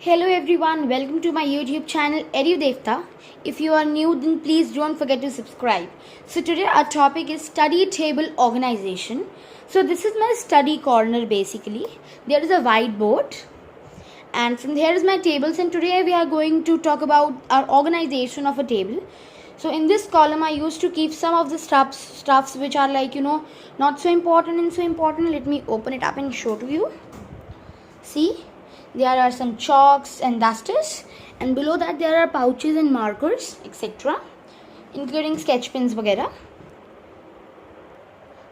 Hello everyone, welcome to my YouTube channel EduDevta. If you are new, then please don't forget to subscribe. So today our topic is study table organization. So this is my study corner basically. There is a whiteboard and from here is my tables, and today we are going to talk about our organization of a table. So in this column I used to keep some of the stuffs which are like not so important and so important. Let me open it up and show to you. See, there are some chalks and dusters, and below that there are pouches and markers, etc., including sketch pens वगैरह.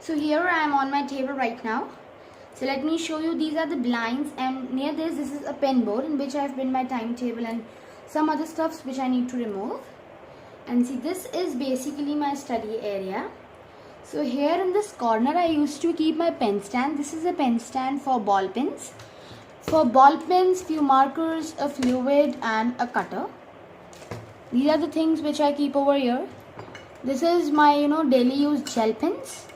So here I am on my table right now. So let me show you, these are the blinds, and near this is a pen board in which I have pinned my timetable and some other stuffs which I need to remove. And see, this is basically my study area. So here in this corner I used to keep my pen stand. This is a pen stand for ball pens. For ball pens, few markers, a fluid and a cutter. These are the things which I keep over here. This is my daily use gel pens,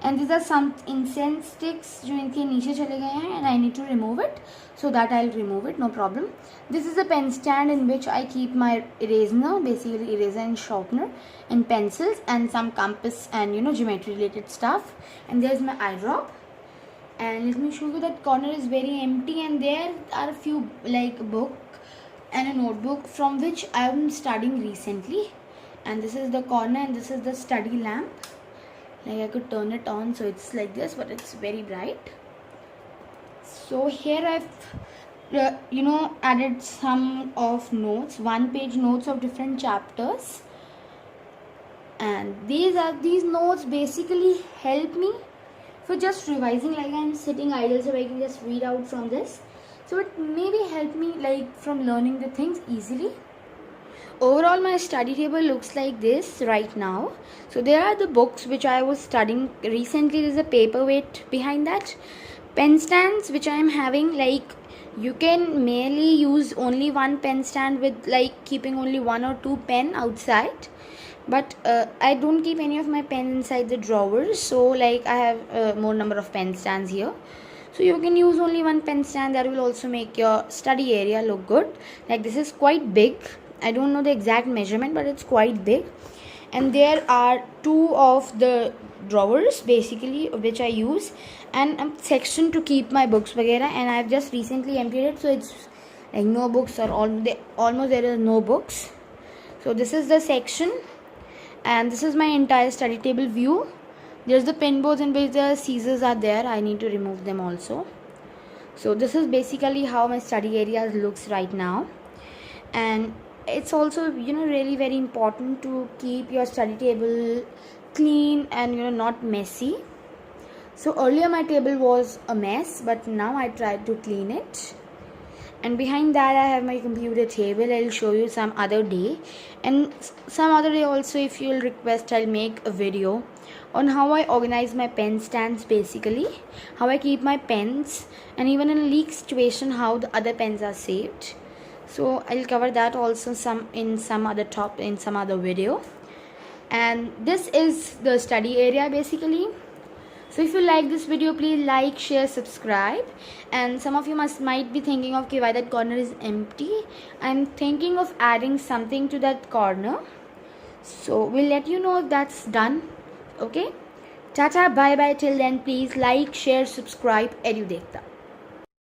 and these are some incense sticks जो इनके नीचे चले गए हैं, and I need to remove it, so that I'll remove it, no problem. This is a pen stand in which I keep my eraser, basically eraser and sharpener, and pencils and some compass and geometry related stuff. And there's my eye drop. And let me show you that corner is very empty, and there are a few like a book and a notebook from which I am studying recently. And this is the corner, and this is the study lamp. Like I could turn it on so it's like this, but it's very bright. So here I've added some of notes, 1-page notes of different chapters, and these notes basically help me for just revising. Like I'm sitting idle, so I can just read out from this. So it maybe help me like from learning the things easily. Overall, my study table looks like this right now. So there are the books which I was studying recently. There's a paperweight behind that. Pen stands which I am having, like you can merely use only one pen stand with like keeping only 1 or 2 pen outside. But I don't keep any of my pen inside the drawers, so like I have more number of pen stands here. So you can use only one pen stand. That will also make your study area look good. Like this is quite big. I don't know the exact measurement, but it's quite big. And there are 2 of the drawers basically which I use, and a section to keep my books वगैरह. And I've just recently emptied it, so it's like no books, or almost there is no books. So this is the section. And this is my entire study table view. There's the pen boards in which the scissors are there. I need to remove them also. So this is basically how my study area looks right now. And it's also really very important to keep your study table clean and not messy. So earlier my table was a mess, but now I tried to clean it. And behind that I have my computer table. I'll show you some other day, and some other day also, if you'll request, I'll make a video on how I organize my pen stands, basically how I keep my pens, and even in a leak situation how the other pens are saved. So I'll cover that also in some other video. And this is the study area basically. So if you like this video, please like, share, subscribe. And some of you might be thinking of why that corner is empty. I'm thinking of adding something to that corner, so we'll let you know if that's done. Okay, tata, bye bye, till then please like, share, subscribe. EduDevta.